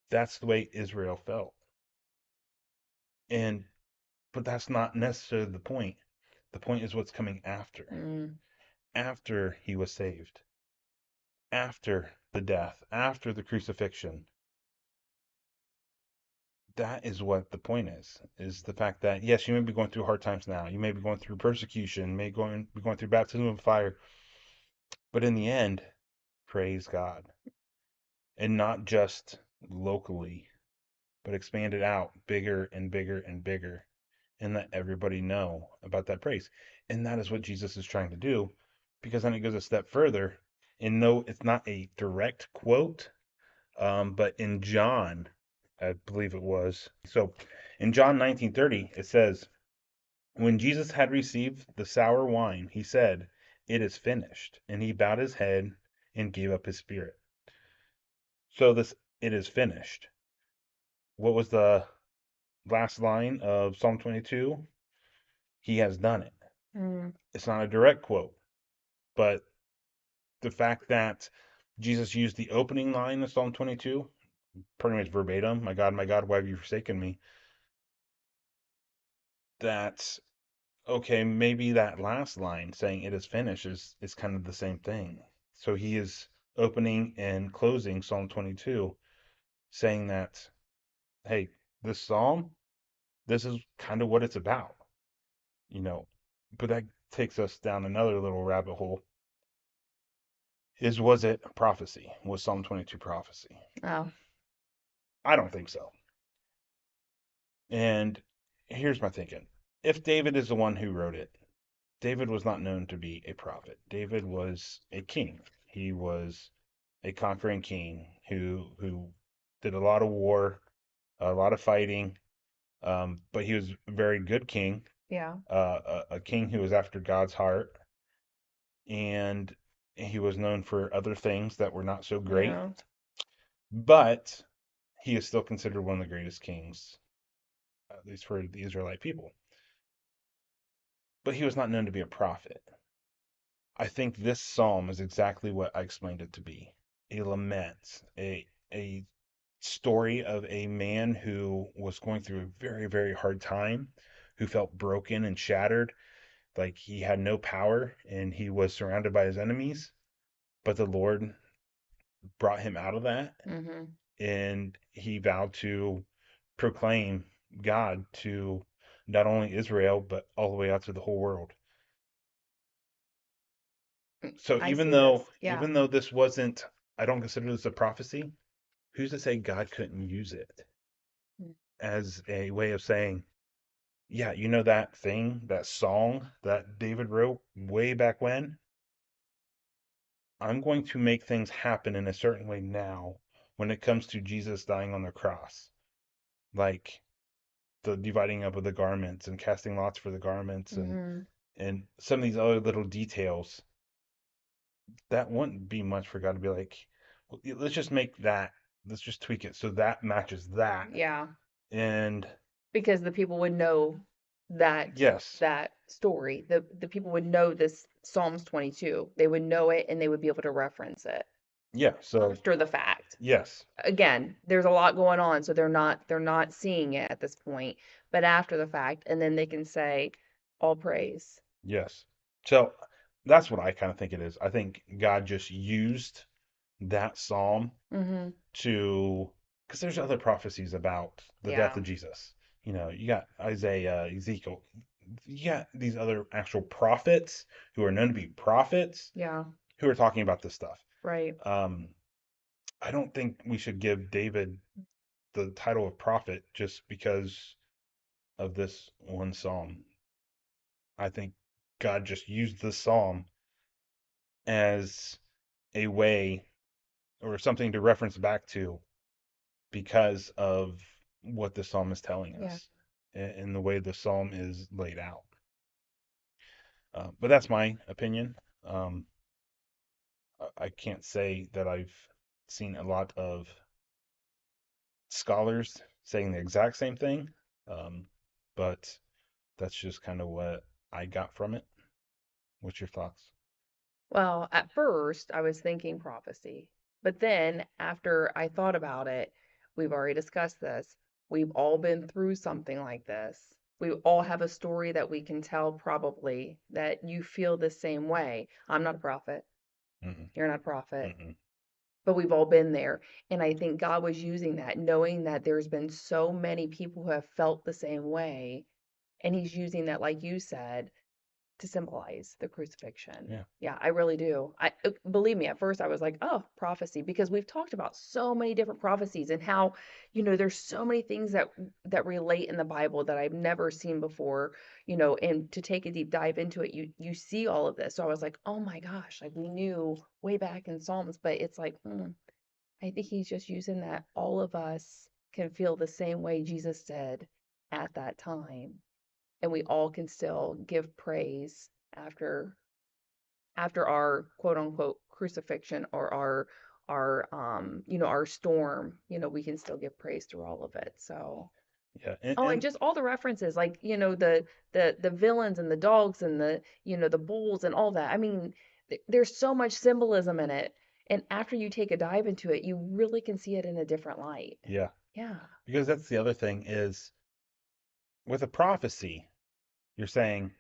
that's the way Israel felt. And but that's not necessarily the point. The point is what's coming after. Mm. After he was saved, after the death, after the crucifixion. That is what the point is the fact that yes, you may be going through hard times now. You may be going through persecution, be going through baptism of fire, but in the end, praise God. And not just locally, but expand it out bigger and bigger and bigger and let everybody know about that praise. And that is what Jesus is trying to do, because then it goes a step further. And no, it's not a direct quote, but in John, I believe it was. So in John 19:30, it says, when Jesus had received the sour wine, he said, it is finished. And he bowed his head and gave up his spirit. So this, it is finished. What was the last line of Psalm 22, he has done it. Mm. It's not a direct quote, but the fact that Jesus used the opening line of Psalm 22, pretty much verbatim, my God, why have you forsaken me? That's okay, maybe that last line saying it is finished is kind of the same thing. So he is opening and closing Psalm 22 saying that, hey, this psalm, this is kind of what it's about, you know. But that takes us down another little rabbit hole. Was it prophecy? Was Psalm 22 prophecy? Oh. I don't think so. And here's my thinking. If David is the one who wrote it, David was not known to be a prophet. David was a king. He was a conquering king who did a lot of war, a lot of fighting, but he was a very good king, Yeah. a king who was after God's heart, and he was known for other things that were not so great, Yeah. but he is still considered one of the greatest kings, at least for the Israelite people. But he was not known to be a prophet. I think this psalm is exactly what I explained it to be: a lament, a story of a man who was going through a very, very hard time, who felt broken and shattered, like he had no power and he was surrounded by his enemies. But the Lord brought him out of that, Mm-hmm. and he vowed to proclaim God to not only Israel, but all the way out to the whole world. So I see this. Yeah. even though this wasn't, I don't consider this a prophecy, who's to say God couldn't use it Mm. as a way of saying, yeah, you know that thing, that song that David wrote way back I'm going to make things happen in a certain way now when it comes to Jesus dying on the cross. Like the dividing up of the garments and casting lots for the garments Mm-hmm. and some of these other little details. That wouldn't be much for God to be like, well, let's just make that, let's just tweak it so that matches that. Yeah. And Because the people would know that yes, that story. The people would know this Psalms 22. They would know it and they would be able to reference it yeah, so after the fact. yes, Again, there's a lot going on, so they're not seeing it at this point, but after the fact, and then they can say, all praise. yes. So that's what I kind of think it is. I think God just used that psalm Mm-hmm. to, because there's other prophecies about the death Yeah. of Jesus. You know, you got Isaiah, Ezekiel, you got these other actual prophets who are known to be prophets Yeah. who are talking about this stuff. Right. Um, I don't think we should give David the title of prophet just because of this one psalm. I think God just used this psalm as a way or something to reference back to because of what the psalm is telling Yeah. us and the way the psalm is laid out. But that's my opinion. Um, I can't say that I've seen a lot of scholars saying the exact same thing, um, but that's just kind of what I got from it. What's your thoughts? Well, at first, I was thinking prophecy, but then after I thought about it, we've already discussed this. We've all been through something like this. We all have a story that we can tell, probably, that you feel the same way. I'm not a prophet. Mm-mm, You're not a prophet, mm-mm. but we've all been there. And I think God was using that, knowing that there's been so many people who have felt the same way. And He's using that, like you said, to symbolize the crucifixion. Yeah, Yeah, I really do. I believe me, at first I was like, "Oh, prophecy," because we've talked about so many different prophecies and how, there's so many things that relate in the Bible that I've never seen before, and to take a deep dive into it, you see all of this. So I was like, "Oh my gosh, like we knew way back in Psalms," but it's like, I think he's just using that all of us can feel the same way Jesus did at that time, and we all can still give praise after our quote unquote crucifixion or our storm. We can still give praise through all of it. So Yeah. And just all the references, like, the villains and the dogs and the bulls and all that. I mean, there's so much symbolism in it. And after you take a dive into it, you really can see it in a different light. yeah. Yeah. Because that's the other thing is with a prophecy, you're saying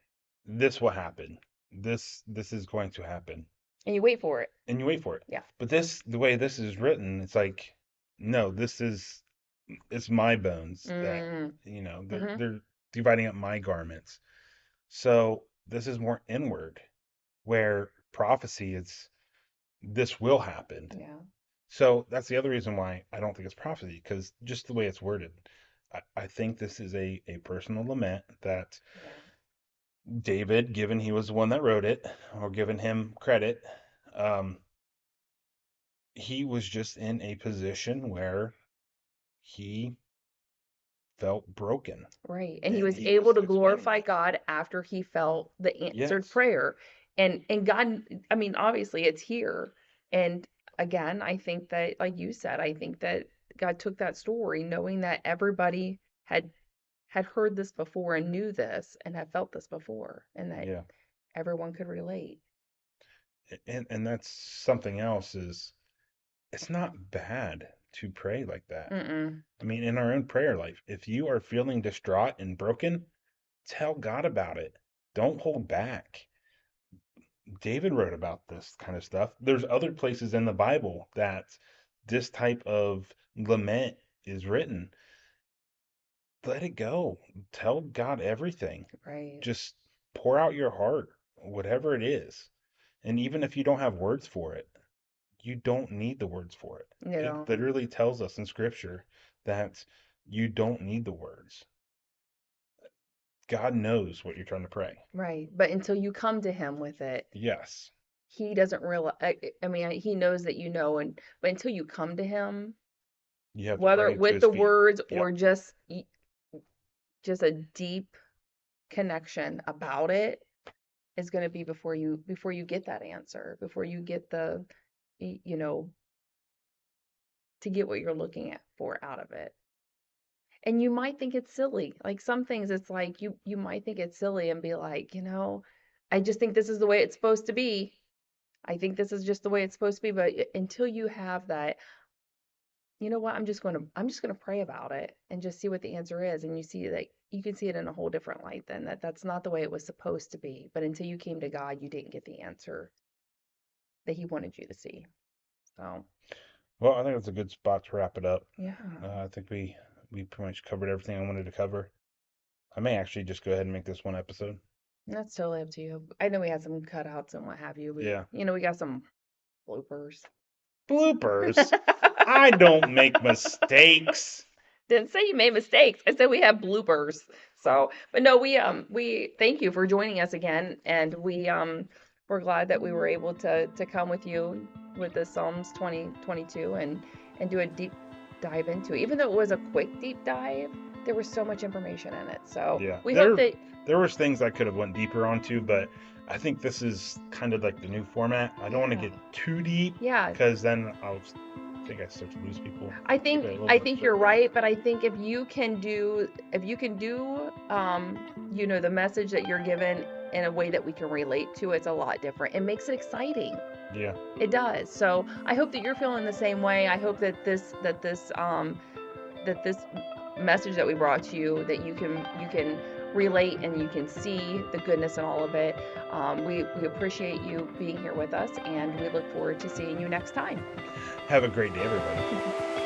this will happen. This is going to happen. And you wait for it. And you wait for it. Yeah. But the way this is written, it's like, no, it's my bones that, they're dividing up my garments. So this is more inward, where prophecy is this will happen. Yeah. So that's the other reason why I don't think it's prophecy, because just the way it's worded. I think this is a personal lament that David, given he was the one that wrote it, or given him credit, he was just in a position where he felt broken. Right. And he was able to glorify it. God after he felt the answered Yes. prayer. And God, I mean, obviously it's here. And again, I think that, like you said, I think that God took that story knowing that everybody had heard this before and knew this and had felt this before, and that Yeah. everyone could relate. And that's something else is it's not bad to pray like that. Mm-mm. I mean, in our own prayer life, if you are feeling distraught and broken, tell God about it. Don't hold back. David wrote about this kind of stuff. There's other places in the Bible that this type of lament is written. Let it go. Tell God everything. Right. Just pour out your heart, whatever it is. And even if you don't have words for it, you don't need the words for it. You know. It literally tells us in scripture that you don't need the words. God knows what you're trying to pray. Right. But until you come to him with it, Yes. he doesn't realize. I mean, he knows that but until you come to him, You have to whether bring it to with his the feet. words Yep. or just a deep connection about it, is going to be before you get that answer, before you get to get what you're looking for out of it. And you might think it's silly. Like some things, it's like you might think it's silly and be like, I just think this is the way it's supposed to be. I think this is just the way it's supposed to be. But until you have that, you know what? I'm just gonna pray about it and just see what the answer is. And you can see it in a whole different light then, that's not the way it was supposed to be. But until you came to God, you didn't get the answer that he wanted you to see. So Well, I think that's a good spot to wrap it up. yeah. I think we pretty much covered everything I wanted to cover. I may actually just go ahead and make this one episode. That's totally up to you. I know we had some cutouts and what have you. Yeah. We got some bloopers. Bloopers? I don't make mistakes. Didn't say you made mistakes. I said we have bloopers. So, but no, we thank you for joining us again, and we're glad that we were able to come with you with the Psalms 2022 and do a deep dive into it. Even though it was a quick deep dive, there was so much information in it. So yeah, we hope that there was things I could have went deeper onto, but I think this is kind of like the new format. I don't want to get too deep, because then I think I start to lose people. I think you're right, but I think if you can do the message that you're given in a way that we can relate to, it's a lot different. It makes it exciting. Yeah. It does. So I hope that you're feeling the same way. I hope that this message that we brought to you, that you can relate and you can see the goodness in all of it. We appreciate you being here with us, and we look forward to seeing you next time. Have a great day, everybody.